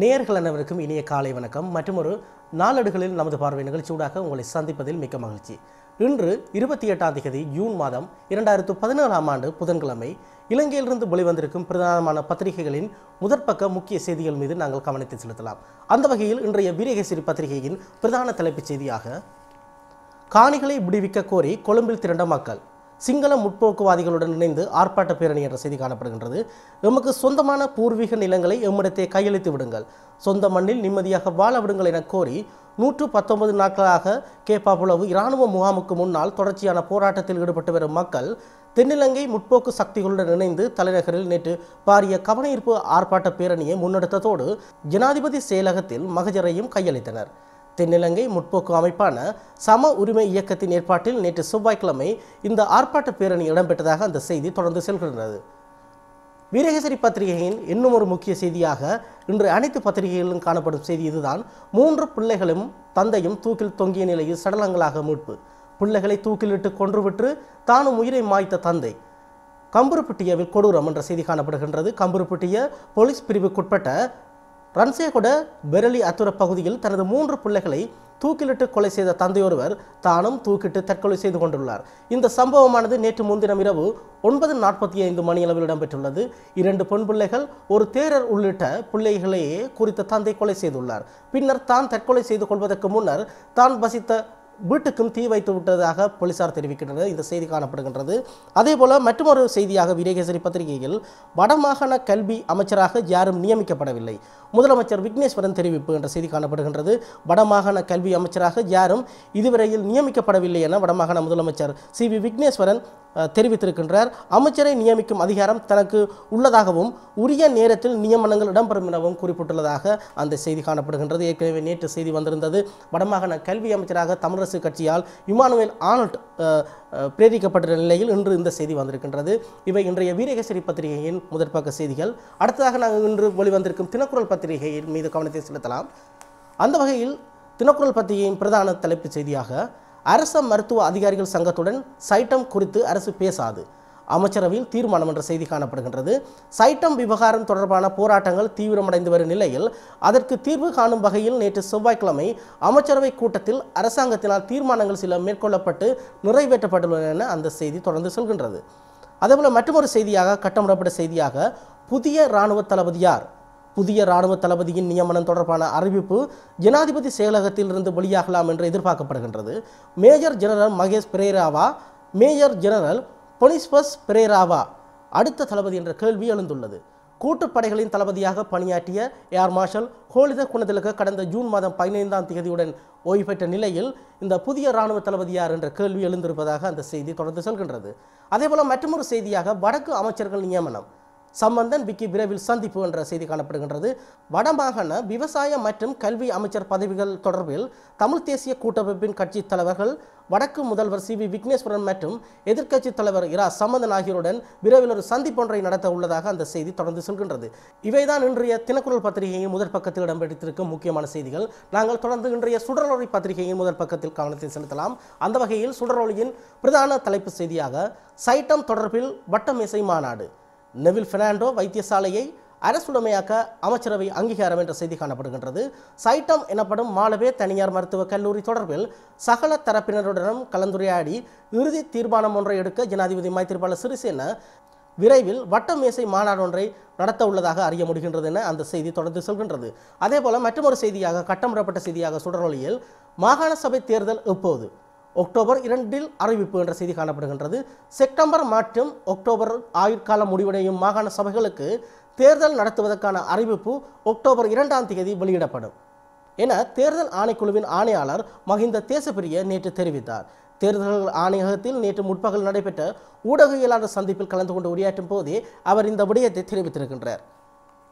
நேயர்கள் அனைவருக்கும் இனிய காலை வணக்கம். மற்றும் ஒரு நாளடுகளில் நமது பார்வை நிகழ்ச்சியூடாக உங்களை சந்திப்பதில் மிக்க மகிழ்ச்சி. இன்று 28ஆம் தேதி ஜூன் மாதம் 2017ஆம் ஆண்டு புதன்கிழமை. இலங்கையிலிருந்து வெளிவந்திருக்கும் பிரதானமான பத்திரிகைகளின் முதற்பக்க முக்கிய செய்திகள் மீது நாங்கள் கவனத்தை செலுத்தலாம். அந்த வகையில் இன்றைய வீரகேசரி பத்திரிகையின் பிரதான தலைப்புச் செய்தியாக, காணிகளை விடுவிக்க கோரி கொழும்பில் திரண்ட மக்கள், சிங்கள முற்போக்குவாதிகளுடன் இணைந்து ஆர்ப்பாட்ட பேரணி என்ற செய்தி காணப்படுகின்றது. எமக்கு சொந்தமான பூர்வீக நிலங்களை எம்மிடத்தை கையளித்து விடுங்கள், சொந்த மண்ணில் நிம்மதியாக வாழ விடுங்கள் என கோரி 119 நாட்களாக கேப்பாப்புலவு இராணுவ முகாமுக்கு முன்னால் தொடர்ச்சியான போராட்டத்தில் ஈடுபட்டு வரும் மக்கள் தென்னிலங்கை முற்போக்கு சக்திகளுடன் இணைந்து தலைநகரில் நேற்று பாரிய கவனஈர்ப்பு ஆர்ப்பாட்ட பேரணியை முன்னெடுத்ததோடு ஜனாதிபதி செயலகத்தில் மகஜரையும் கையளித்தனர். தென்னிலங்கை முற்போக்கு அமைப்பான சம உரிமை இயக்கத்தின் ஏற்பாட்டில் நேற்று செவ்வாய்க்கிழமை இந்த ஆர்ப்பாட்ட பேரணி இடம்பெற்றதாக அந்த செய்தி தொடர்ந்து செல்கின்றது. வீரகேசரி பத்திரிகையின் இன்னும் ஒரு முக்கிய செய்தியாக இன்று அனைத்து பத்திரிகைகளிலும் காணப்படும் செய்தி இதுதான். 3 பிள்ளைகளும் தந்தையும் தூக்கில் தொங்கிய நிலையில் சடலங்களாக மீட்பு, பிள்ளைகளை தூக்கிலிட்டு கொன்றுவிட்டு தானும் உயிரை மாய்த்த தந்தை. கம்புருப்பிட்டியவில் கொடூரம் என்ற செய்தி காணப்படுகின்றது. கம்புருப்பிட்டிய போலீஸ் பிரிவுக்குட்பட்ட ரன்சேகொட பெரலி அத்துர பகுதியில் தனது 3 பிள்ளைகளை தூக்கிலிட்டு கொலை செய்த தந்தையொருவர் தானும் தூக்கிட்டு தற்கொலை செய்து கொண்டுள்ளார். இந்த சம்பவமானது நேற்று முன்தினம் இரவு 9:45 மணியளவில் இடம்பெற்றுள்ளது. 2 பெண் பிள்ளைகள், ஒரு தேரர் உள்ளிட்ட பிள்ளைகளையே குறித்த தந்தை கொலை செய்துள்ளார். பின்னர் தான் தற்கொலை செய்து கொள்வதற்கு முன்னர் தான் வசித்த வீட்டுக்கும் தீ வைத்து விட்டதாக போலீசார் தெரிவிக்கின்றனர். இந்த செய்தி காணப்படுகின்றது. அதேபோல மற்றொரு செய்தியாக வீரகேசரி பத்திரிகையில், வடமாகாண கல்வி அமைச்சராக யாரும் நியமிக்கப்படவில்லை, முதலமைச்சர் விக்னேஸ்வரன் தெரிவிப்பு என்ற செய்தி காணப்படுகின்றது. வடமாகாண கல்வி அமைச்சராக யாரும் இதுவரையில் நியமிக்கப்படவில்லை என வடமாகாண முதலமைச்சர் சி.வி. விக்னேஸ்வரன் தெரிவித்திருக்கின்றார். அமைச்சரை நியமிக்கும் அதிகாரம் தனக்கு உள்ளதாகவும் உரிய நேரத்தில் நியமனங்கள் இடம்பெறும் எனவும் குறிப்பிட்டுள்ளதாக அந்த செய்தி காணப்படுகின்றது. ஏற்கனவே நேற்று செய்தி வந்திருந்தது. வடமாகாண கல்வி அமைச்சராக தமிழரசு கட்சியால் இமானுவேல் ஆனல்ட் பிரேரிக்கப்பட்ட நிலையில் இன்று இந்த செய்தி வந்திருக்கின்றது. இவை இன்றைய வீரகேசரி பத்திரிகையின் முதற்பக்க செய்திகள். அடுத்ததாக நாங்கள் இன்று வெளிவந்திருக்கும் தினக்குரல் பத்திரிகையின் மீது கவனத்தை செலுத்தலாம். அந்த வகையில் தினக்குரல் பத்திரிகையின் பிரதான தலைப்புச் செய்தியாக, அரச மருத்துவ அதிகாரிகள் சங்கத்துடன் சைட்டம் குறித்து அரசு பேசாது, அமைச்சரவையில் தீர்மானம் என்ற செய்தி காணப்படுகின்றது. சைட்டம் விவகாரம் தொடர்பான போராட்டங்கள் தீவிரமடைந்து வரும் நிலையில் அதற்கு தீர்வு காணும் வகையில் நேற்று செவ்வாய்க்கிழமை அமைச்சரவை கூட்டத்தில் அரசாங்கத்தினால் தீர்மானங்கள் சில மேற்கொள்ளப்பட்டு நிறைவேற்றப்பட்டுள்ளன என அந்த செய்தி தொடர்ந்து செல்கின்றது. அதேபோல மற்றொரு செய்தியாக, கட்டமிடப்பட்ட செய்தியாக, புதிய இராணுவ தளபதி யார், புதிய இராணுவ தளபதியின் நியமனம் தொடர்பான அறிவிப்பு ஜனாதிபதி செயலகத்தில் இருந்து வெளியாகலாம் என்று எதிர்பார்க்கப்படுகின்றது. மேஜர் ஜெனரல் மகேஷ் பிரேராவா, மேஜர் ஜெனரல் பொனிஸ்பஸ் பிரேராவா அடுத்த தளபதி என்ற கேள்வி எழுந்துள்ளது. கூட்டுப்படைகளின் தளபதியாக பணியாற்றிய ஏர் மார்ஷல் ஹோலித குணதிலக கடந்த ஜூன் மாதம் 15ஆம் தேதியுடன் ஓய்வு பெற்ற நிலையில் இந்த புதிய இராணுவ தளபதி யார் என்ற கேள்வி எழுந்திருப்பதாக அந்த செய்தி தொடர்ந்து செல்கின்றது. அதேபோல மற்றொரு செய்தியாக, வடக்கு அமைச்சர்கள் நியமனம் சம்பந்தன் விக்கி விரைவில் சந்திப்பு என்ற செய்தி காணப்படுகின்றது. வடமாகாண விவசாய மற்றும் கல்வி அமைச்சர் பதவிகள் தொடர்பில் தமிழ் தேசிய கூட்டமைப்பின் கட்சி தலைவர்கள், வடக்கு முதல்வர் சி.வி. விக்னேஸ்வரன் மற்றும் எதிர்க்கட்சி தலைவர் இரா சம்பந்தன் ஆகியோருடன் விரைவில் ஒரு சந்திப்பொன்றை நடத்த உள்ளதாக அந்த செய்தி தொடர்ந்து செல்கின்றது. இவைதான் இன்றைய தினக்குரல் பத்திரிகையின் முதற் பக்கத்தில் இடம்பெற்றிருக்கும் முக்கியமான செய்திகள். நாங்கள் தொடர்ந்து இன்றைய சுடரொளி பத்திரிகையின் முதற் பக்கத்தில் கவனத்தை செலுத்தலாம். அந்த வகையில் சுடரொளியின் பிரதான தலைப்பு செய்தியாக, சைட்டம் தொடர்பில் வட்டமேசை மாநாடு, நெவில் பெர்னாண்டோ வைத்தியசாலையை அரசுடைமையாக்க அமைச்சரவை அங்கீகாரம் என்ற செய்தி காணப்படுகின்றது. சைட்டம் எனப்படும் மாலபே தனியார் மருத்துவக் கல்லூரி தொடர்பில் சகல தரப்பினருடனும் கலந்துரையாடி இறுதி தீர்மானம் ஒன்றை எடுக்க ஜனாதிபதி மைத்திரிபால சிறிசேன விரைவில் வட்டமேசை மாநாடு ஒன்றை நடத்த உள்ளதாக அறிய முடிகின்றது என அந்த செய்தி தொடர்ந்து செல்கின்றது. அதேபோல மற்றொரு செய்தியாக, கட்டமிடப்பட்ட செய்தியாக சுடரொளியில், மாகாண சபை தேர்தல் எப்போது, அக்டோபர் 2 அறிவிப்பு என்ற செய்தி காணப்படுகின்றது. செப்டம்பர் மற்றும் அக்டோபர் ஆயுட்காலம் முடிவடையும் மாகாண சபைகளுக்கு தேர்தல் நடத்துவதற்கான அறிவிப்பு அக்டோபர் 2ஆம் தேதி வெளியிடப்படும் என தேர்தல் ஆணைக்குழுவின் ஆணையாளர் மஹிந்த தேசப்பிரிய நேற்று தெரிவித்தார். தேர்தல் ஆணையகத்தில் நேற்று முற்பகல் நடைபெற்ற ஊடகவியலாளர் சந்திப்பில் கலந்து கொண்டு உரையாற்றும் போதே அவர் இந்த விடயத்தை தெரிவித்திருக்கின்றார்.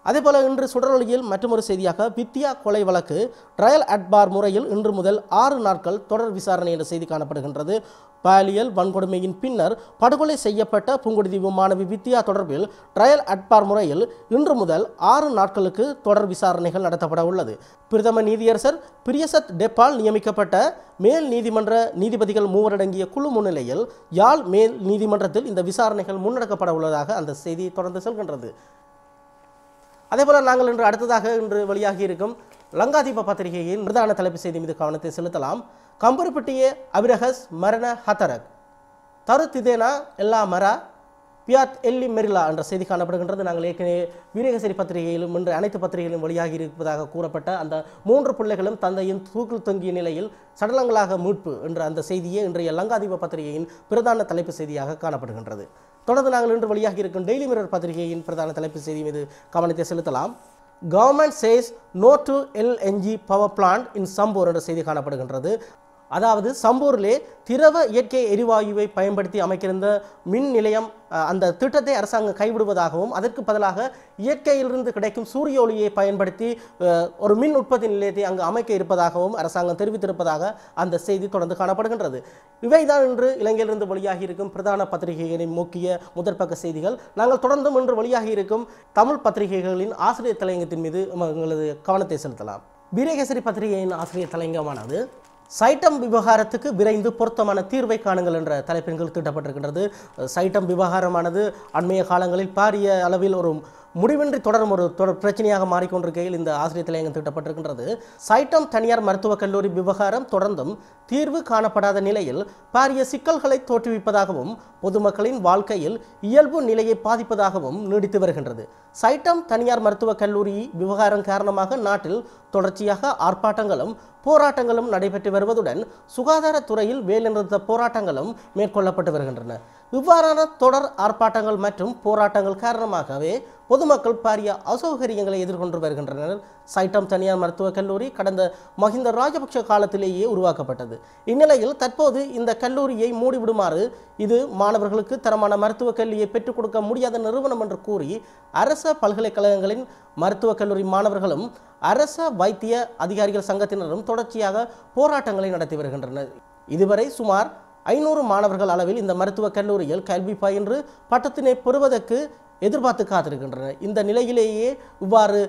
அதேபோல இன்று சுடரொளியில் மற்றொரு செய்தியாக, வித்தியா கொலை வழக்கு ட்ரையல் அட் பார் முறையில் இன்று முதல் 6 நாட்கள் தொடர் விசாரணை என்ற செய்தி காணப்படுகின்றது. பாலியல் வன்கொடுமையின் பின்னர் படுகொலை செய்யப்பட்ட புங்குடுதீவு மாணவி வித்தியா தொடர்பில் ட்ரையல் அட் பார் முறையில் இன்று முதல் 6 நாட்களுக்கு தொடர் விசாரணைகள் நடத்தப்பட உள்ளது. பிரதம நீதியரசர் பிரியசத் டெப்பால் நியமிக்கப்பட்ட மேல் நீதிமன்ற நீதிபதிகள் 3 அடங்கிய குழு முன்னிலையில் யாழ் மேல் நீதிமன்றத்தில் இந்த விசாரணைகள் முன்னெடுக்கப்பட உள்ளதாக அந்த செய்தி தொடர்ந்து செல்கின்றது. அதேபோல் நாங்கள் இன்று அடுத்ததாக இன்று வெளியாகி இருக்கும் லங்காதீப பத்திரிகையின் பிரதான தலைப்பு செய்தி மீது கவனத்தை செலுத்தலாம். கம்பருப்பட்டிய அபிரஹஸ் மரண ஹதரக் தருத்திதேனா எல்லா மரா பியாத் எல்லி மெரிலா என்ற செய்தி காணப்படுகின்றது. நாங்கள் ஏற்கனவே வீரகேசரி பத்திரிகையிலும் இன்று அனைத்து பத்திரிகைகளும் வெளியாகி இருப்பதாக கூறப்பட்ட அந்த 3 பிள்ளைகளும் தந்தையின் தூக்கில் தொங்கிய நிலையில் சடலங்களாக மீட்பு என்ற அந்த செய்தியே இன்றைய லங்காதீப பத்திரிகையின் பிரதான தலைப்பு செய்தியாக காணப்படுகின்றது. தொடர்ந்து நாங்கள் இன்று வெளியாகி இருக்கும் டெய்லி மிரர் பத்திரிகையின் பிரதான தலைப்பு செய்தி மீது கவனத்தை செலுத்தலாம். Government says no to LNG power plant in Sampur என்ற செய்தி காணப்படுகின்றது. அதாவது சம்பூரிலே திரவ இயற்கை எரிவாயுவை பயன்படுத்தி அமைக்கிருந்த மின் நிலையம் அந்த திட்டத்தை அரசாங்கம் கைவிடுவதாகவும் அதற்கு பதிலாக இயற்கையிலிருந்து கிடைக்கும் சூரிய ஒளியை பயன்படுத்தி ஒரு மின் உற்பத்தி நிலையத்தை அங்கு அமைக்க இருப்பதாகவும் அரசாங்கம் தெரிவித்திருப்பதாக அந்த செய்தி தொடர்ந்து காணப்படுகின்றது. இவைதான் இன்று இலங்கையிலிருந்து வெளியாகி இருக்கும் பிரதான பத்திரிகைகளின் முக்கிய முதற்பக்க செய்திகள். நாங்கள் தொடர்ந்தும் இன்று வெளியாகி இருக்கும் தமிழ் பத்திரிகைகளின் ஆசிரியர் தலையங்கத்தின் மீது எங்களது கவனத்தை செலுத்தலாம். வீரகேசரி பத்திரிகையின் ஆசிரியர் தலையங்கமானது சைட்டம் விவகாரத்துக்கு விரைந்து பொருத்தமான தீர்வை காணுங்கள் என்ற தலைப்பின் கீழ் தீட்டப்பட்டிருக்கின்றது. சைட்டம் விவகாரமானது அண்மைய காலங்களில் பாரிய அளவில் ஒரு முடிவின்றி தொடரும் ஒரு பிரச்சனையாக மாறிக்கொண்டிருக்கையில் இந்த ஆசிரியர் தலையங்கம் தீட்டப்பட்டிருக்கின்றது. சைட்டம் தனியார் மருத்துவக் கல்லூரி விவகாரம் தொடர்ந்தும் தீர்வு காணப்படாத நிலையில் பாரிய சிக்கல்களை தோற்றுவிப்பதாகவும் பொதுமக்களின் வாழ்க்கையில் இயல்பு நிலையை பாதிப்பதாகவும் நீடித்து வருகின்றது. சைட்டம் தனியார் மருத்துவக் கல்லூரி விவகாரம் காரணமாக நாட்டில் தொடர்ச்சியாக ஆர்ப்பாட்டங்களும் போராட்டங்களும் நடைபெற்று வருவதுடன் சுகாதாரத்துறையில் வேலைநிறுத்த போராட்டங்களும் மேற்கொள்ளப்பட்டு வருகின்றன. இவ்வாறான தொடர் ஆர்ப்பாட்டங்கள் மற்றும் போராட்டங்கள் காரணமாகவே பொதுமக்கள் பாரிய அசௌகரியங்களை எதிர்கொண்டு வருகின்றனர். சைட்டம் தனியார் மருத்துவக் கல்லூரி கடந்த மஹிந்த ராஜபக்ஷ காலத்திலேயே உருவாக்கப்பட்டது. இந்நிலையில் தற்போது இந்த கல்லூரியை மூடிவிடுமாறு இது மாணவர்களுக்கு தரமான மருத்துவக் கல்வியை பெற்றுக் கொடுக்க முடியாத நிறுவனம் என்று கூறி அரச பல்கலைக்கழகங்களின் மருத்துவக் கல்லூரி மாணவர்களும் அரச வைத்திய அதிகாரிகள் சங்கத்தினரும் தொடர்ச்சியாக போராட்டங்களை நடத்தி வருகின்றனர். இதுவரை சுமார் 500 மாணவர்கள் அளவில் இந்த மருத்துவக் கல்லூரியில் கல்வி பயின்று பட்டத்தினை பெறுவதற்கு எதிர்பார்த்து காத்திருக்கின்றனர். இந்த நிலையிலேயே இவ்வாறு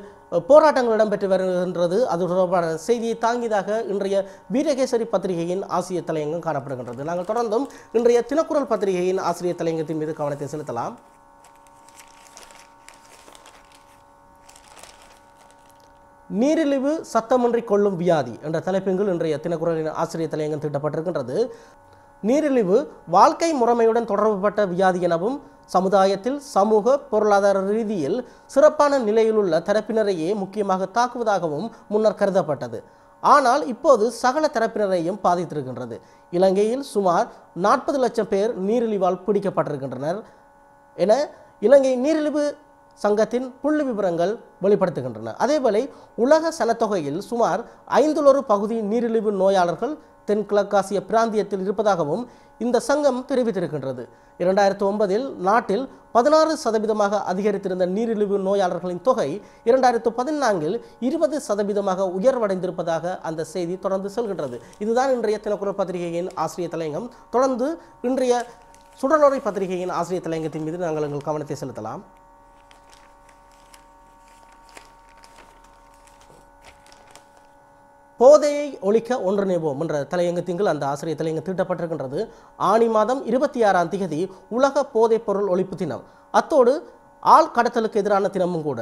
போராட்டங்கள் இடம்பெற்று வருகின்றது. அது தொடர்பான செய்தியை தாங்கியதாக இன்றைய வீரகேசரி பத்திரிகையின் ஆசிரியர் தலையங்கம் காணப்படுகின்றது. நாங்கள் தொடர்ந்தும் இன்றைய தினக்குரல் பத்திரிகையின் ஆசிரியர் தலையங்கத்தின் மீது கவனத்தை செலுத்தலாம். நீரிழிவு சத்தமின்றி கொள்ளும் வியாதி என்ற தலைப்பின் இன்றைய தினக்குரலின் ஆசிரியர் தலையங்கம் தீட்டப்பட்டிருக்கின்றது. நீரிழிவு வாழ்க்கை முறைமையுடன் தொடர்புபட்ட வியாதி எனவும் சமுதாயத்தில் சமூக பொருளாதார ரீதியில் சிறப்பான நிலையிலுள்ள தரப்பினரையே முக்கியமாக தாக்குவதாகவும் முன்னர் கருதப்பட்டது. ஆனால் இப்போது சகல தரப்பினரையும் பாதித்திருக்கின்றது. இலங்கையில் சுமார் 40 லட்சம் பேர் நீரிழிவால் பிடிக்கப்பட்டிருக்கின்றனர் என இலங்கை நீரிழிவு சங்கத்தின் புள்ளி விவரங்கள் வெளிப்படுத்துகின்றன. அதேவேளை உலக சனத்தொகையில் சுமார் 5 பகுதி நீரிழிவு நோயாளர்கள் தென்கிழக்காசிய பிராந்தியத்தில் இருப்பதாகவும் இந்த சங்கம் தெரிவித்திருக்கின்றது. 2009 நாட்டில் 16% அதிகரித்திருந்த நீரிழிவு நோயாளர்களின் தொகை 2014 20% உயர்வடைந்திருப்பதாக அந்த செய்தி தொடர்ந்து செல்கின்றது. இதுதான் இன்றைய தினக்குரல் பத்திரிகையின் ஆசிரியர் தலையங்கம். தொடர்ந்து இன்றைய சுடலோரை பத்திரிகையின் ஆசிரியர் தலையங்கத்தின் மீது நாங்கள் எங்கள் கவனத்தை செலுத்தலாம். போதையை ஒழிக்க ஒன்றிணைவோம் என்ற தலையங்கத்தின் அந்த ஆசிரியர் தலையங்கம் தீட்டப்பட்டிருக்கின்றது. ஆனி மாதம் 26ஆம் தேதி உலக போதைப் பொருள் ஒழிப்பு தினம். அத்தோடு ஆள் கடத்தலுக்கு எதிரான தினமும் கூட.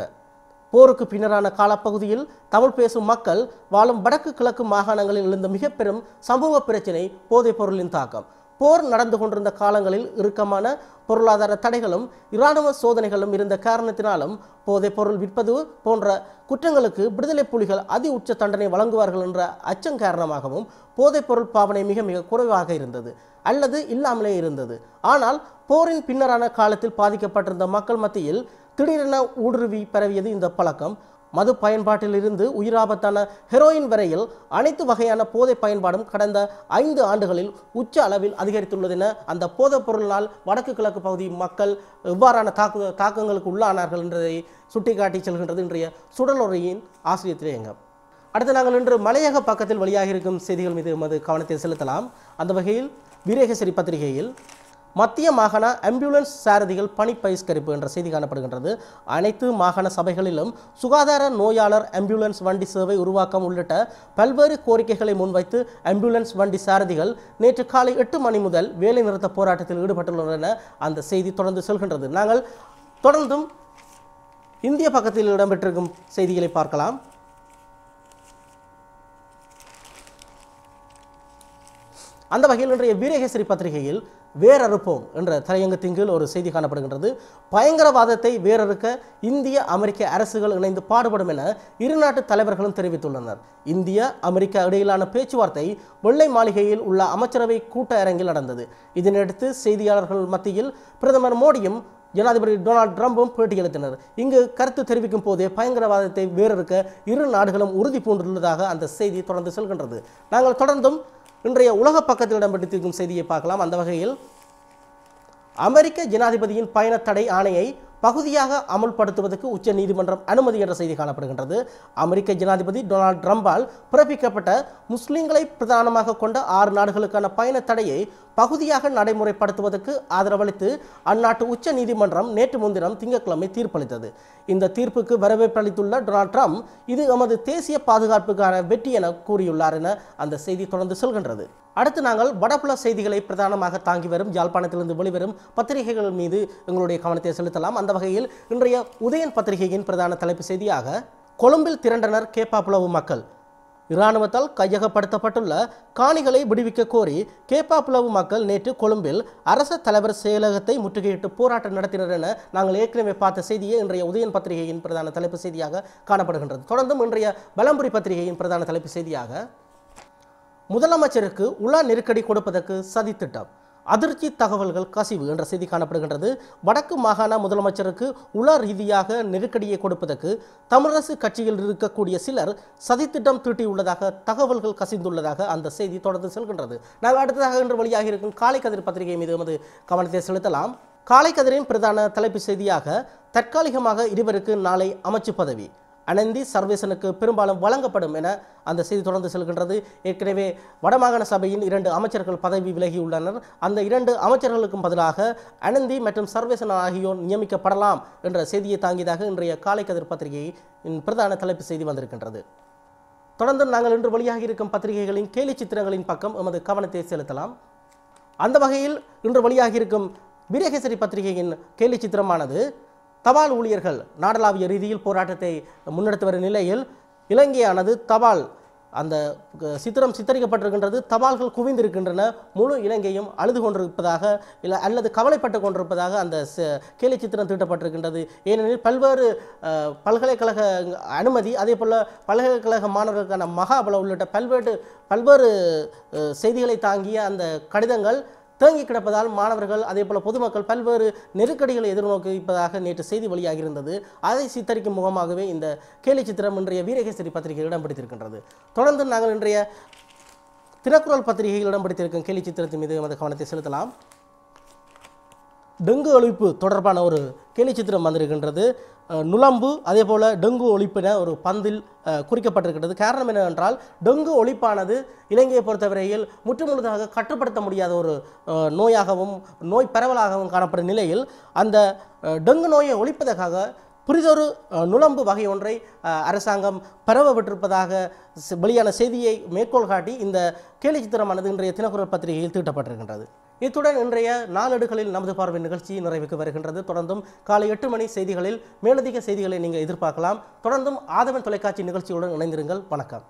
போருக்கு பின்னரான காலப்பகுதியில் தமிழ் பேசும் மக்கள் வாழும் வடக்கு கிழக்கு மாகாணங்களில் எழுந்த மிக பெரும் சமூக பிரச்சினை போதைப் பொருளின் தாக்கம். போர் நடந்து கொண்டிருந்த காலங்களில் இறுக்கமான பொருளாதார தடைகளும் இராணுவ சோதனைகளும் இருந்த காரணத்தினாலும் போதைப் பொருள் விற்பது போன்ற குற்றங்களுக்கு விடுதலை புலிகள் அதி உச்ச தண்டனை வழங்குவார்கள் என்ற அச்சம் காரணமாகவும் போதைப் பொருள் பாவனை மிக மிக குறைவாக இருந்தது அல்லது இல்லாமலே இருந்தது. ஆனால் போரின் பின்னரான காலத்தில் பாதிக்கப்பட்டிருந்த மக்கள் மத்தியில் திடீரென ஊடுருவி பரவியது இந்த பழக்கம். மது பயன்பாட்டில் இருந்து உயிராபத்தான ஹெரோயின் வரையில் அனைத்து வகையான போதை பயன்பாடும் கடந்த 5 ஆண்டுகளில் உச்ச அளவில் அதிகரித்துள்ளது என அந்த போதைப் பொருளினால் வடக்கு கிழக்கு பகுதி மக்கள் எவ்வாறான தாக்கங்களுக்கு உள்ளானார்கள் என்பதை சுட்டிக்காட்டி செல்கின்றது இன்றைய சுடலொரையின் ஆசிரியர் திரையங்கம். அடுத்து நாங்கள் இன்று மலையக பக்கத்தில் வெளியாக இருக்கும் செய்திகள் மீது கவனத்தை செலுத்தலாம். அந்த வகையில் வீரகேசரி பத்திரிகையில் மத்திய மாகாண ஆம்புலன்ஸ் சாரதிகள் பணி பகிஷ்கரிப்பு என்ற செய்தி காணப்படுகின்றது. அனைத்து மாகாண சபைகளிலும் சுகாதார நோயாளர் ஆம்புலன்ஸ் வண்டி சேவை உருவாக்கம் உள்ளிட்ட பல்வேறு கோரிக்கைகளை முன்வைத்து ஆம்புலன்ஸ் வண்டி சாரதிகள் நேற்று காலை 8 மணி முதல் வேலை நிறுத்த போராட்டத்தில் ஈடுபட்டுள்ளனர் என அந்த செய்தி தொடர்ந்து செல்கின்றது. நாங்கள் தொடர்ந்தும் இந்திய பக்கத்தில் இடம்பெற்றிருக்கும் செய்திகளை பார்க்கலாம். அந்த வகையில் இன்றைய வீரகேசரி பத்திரிகையில் வேரறுப்போம் என்ற தலையங்கத்தின் கீழ் ஒரு செய்தி காணப்படுகின்றது. பயங்கரவாதத்தை வேரறுக்க இந்திய அமெரிக்க அரசுகள் இணைந்து பாடுபடும் என இரு நாட்டு தலைவர்களும் தெரிவித்துள்ளனர். இந்திய அமெரிக்கா இடையிலான பேச்சுவார்த்தை வெள்ளை மாளிகையில் உள்ள அமைச்சரவை கூட்ட அரங்கில் நடந்தது. இதனையடுத்து செய்தியாளர்கள் மத்தியில் பிரதமர் மோடியும் ஜனாதிபதி டொனால்ட் ட்ரம்பும் பேட்டியளித்தனர். இங்கு கருத்து தெரிவிக்கும் போதே பயங்கரவாதத்தை வேரறுக்க இரு நாடுகளும் உறுதி பூண்டுள்ளதாக அந்த செய்தி தொடர்ந்து செல்கின்றது. நாங்கள் தொடர்ந்தும் இன்றைய உலக பக்கத்தில் இடம்பெற்றிருக்கும் செய்தியை பார்க்கலாம். அந்த வகையில் அமெரிக்க ஜனாதிபதியின் பயண தடை ஆணையை பகுதியாக அமுல்படுத்துவதற்கு உச்ச நீதிமன்றம் அனுமதி என்ற செய்தி காணப்படுகின்றது. அமெரிக்க ஜனாதிபதி டொனால்ட் ட்ரம்பால் பிறப்பிக்கப்பட்ட முஸ்லிம்களை பிரதானமாக கொண்ட 6 நாடுகளுக்கான பயண தடையை பகுதியாக நடைமுறைப்படுத்துவதற்கு ஆதரவளித்து அந்நாட்டு உச்ச நீதிமன்றம் நேற்று முன்தினம் திங்கட்கிழமை தீர்ப்பளித்தது. இந்த தீர்ப்புக்கு வரவேற்பளித்துள்ள டொனால்ட் ட்ரம்ப் இது எமது தேசிய பாதுகாப்புக்கான வெற்றி என கூறியுள்ளார் என அந்த செய்தி தொடர்ந்து செல்கின்றது. அடுத்து நாங்கள் வடபுல செய்திகளை பிரதானமாக தாங்கி வரும் யாழ்ப்பாணத்திலிருந்து வெளிவரும் பத்திரிகைகள் மீது எங்களுடைய கவனத்தை செலுத்தலாம். அந்த வகையில் இன்றைய உதயன் பத்திரிகையின் பிரதான தலைப்பு செய்தியாக கொழும்பில் திரண்டனர் கேப்பாப்புலவு மக்கள். இராணுவத்தால் கையகப்படுத்தப்பட்டுள்ள காணிகளை விடுவிக்க கோரி கேப்பாப்புலவு மக்கள் நேற்று கொழும்பில் அரச தலைவர் செயலகத்தை முற்றுகையிட்டு போராட்டம் நடத்தினர் என நாங்கள் ஏற்கனவே பார்த்த செய்தியை இன்றைய உதயன் பத்திரிகையின் பிரதான தலைப்பு செய்தியாக காணப்படுகின்றது. தொடர்ந்தும் இன்றைய பலம்புரி பத்திரிகையின் பிரதான தலைப்பு செய்தியாக முதலமைச்சருக்கு உள நெருக்கடி கொடுப்பதற்கு சதித்திட்டம், அதிர்ச்சி தகவல்கள் கசிவு என்ற செய்தி காணப்படுகின்றது. வடக்கு மாகாண முதலமைச்சருக்கு உள ரீதியாக நெருக்கடியை கொடுப்பதற்கு தமிழரசு கட்சியில் இருக்கக்கூடிய சிலர் சதித்திட்டம் தீட்டியுள்ளதாக தகவல்கள் கசிந்துள்ளதாக அந்த செய்தி தொடர்ந்து செல்கின்றது. நாங்கள் அடுத்ததாக இன்று வெளியாக இருக்கும் காலை கதிர் பத்திரிகை மீது எமது கவனத்தை செலுத்தலாம். காலை கதிரின் பிரதான தலைப்பு செய்தியாக தற்காலிகமாக இருவருக்கு நாளை அமைச்சு பதவி, அனந்தி சர்வேசனுக்கு பெரும்பாலும் வழங்கப்படும் என அந்த செய்தி தொடர்ந்து செல்கின்றது. ஏற்கனவே வடமாகாண சபையின் 2 அமைச்சர்கள் பதவி விலகியுள்ளனர். அந்த 2 அமைச்சர்களுக்கும் பதிலாக அனந்தி மற்றும் சர்வேசன் ஆகியோர் நியமிக்கப்படலாம் என்ற செய்தியை தாங்கியதாக இன்றைய காலை கதிர் பத்திரிகையின் பிரதான தலைப்பு செய்தி வந்திருக்கின்றது. தொடர்ந்து நாங்கள் இன்று வெளியாகி இருக்கும் பத்திரிகைகளின் கேலி சித்திரங்களின் பக்கம் எமது கவனத்தை செலுத்தலாம். அந்த வகையில் இன்று வெளியாகி இருக்கும் வீரகேசரி பத்திரிகையின் கேலி சித்திரமானது தபால் ஊழியர்கள் நாடளாவிய ரீதியில் போராட்டத்தை முன்னெடுத்து வரும் நிலையில் இலங்கையானது தபால் அந்த சித்திரம் சித்தரிக்கப்பட்டிருக்கின்றது. தபால்கள் குவிந்திருக்கின்றன, முழு இலங்கையும் அழுது கொண்டிருப்பதாக அல்லது கவலைப்பட்டு கொண்டிருப்பதாக அந்த கேலி சித்திரம் தீட்டப்பட்டிருக்கின்றது. ஏனெனில் பல்வேறு பல்கலைக்கழக அனுமதி, அதே போல் பல்கலைக்கழக மாணவர்களுக்கான மகாபல உள்ளிட்ட பல்வேறு செய்திகளை தாங்கிய அந்த கடிதங்கள் தேங்கி கிடப்பதால் மாணவர்கள் அதே போல பொதுமக்கள் பல்வேறு நெருக்கடிகளை எதிர்நோக்கிப்பதாக நேற்று செய்தி வெளியாகியிருந்தது. அதை சித்தரிக்கும் முகமாகவே இந்த கேலி சித்திரம் இன்றைய வீரகேசரி பத்திரிகையில் இடம் பிடித்திருக்கின்றது. தொடர்ந்து நாங்கள் இன்றைய தினக்குரல் பத்திரிகையில் இடம் பிடித்திருக்கும் கேலி சித்திரத்தின் மீது நமது கவனத்தை செலுத்தலாம். டெங்கு ஒழிப்பு தொடர்பான ஒரு கேலி சித்திரம் வந்திருக்கின்றது. நுளம்பு அதே போல் டெங்கு ஒழிப்பின ஒரு பந்தில் குறிக்கப்பட்டிருக்கிறது. காரணம் என்னவென்றால் டெங்கு ஒழிப்பானது இலங்கையை பொறுத்தவரையில் முற்றுமுழுதாக கட்டுப்படுத்த முடியாத ஒரு நோயாகவும் நோய் பரவலாகவும் காணப்படும் நிலையில் அந்த டெங்கு நோயை ஒழிப்பதற்காக புரிதொரு நுளம்பு வகை ஒன்றை அரசாங்கம் பரவ விட்டிருப்பதாக வெளியான செய்தியை மேற்கோள் காட்டி இந்த கேலி சித்திரமானது இன்றைய தினக்குரல் பத்திரிகையில் தீட்டப்பட்டிருக்கின்றது. இத்துடன் இன்றைய நாளேடுகளில் நமது பார்வை நிகழ்ச்சி நிறைவுக்கு வருகின்றது. தொடர்ந்தும் காலை 8 மணி செய்திகளில் மேலதிக செய்திகளை நீங்கள் எதிர்பார்க்கலாம். தொடர்ந்தும் ஆதவன் தொலைக்காட்சி நிகழ்ச்சியுடன் இணைந்திருங்கள். வணக்கம்.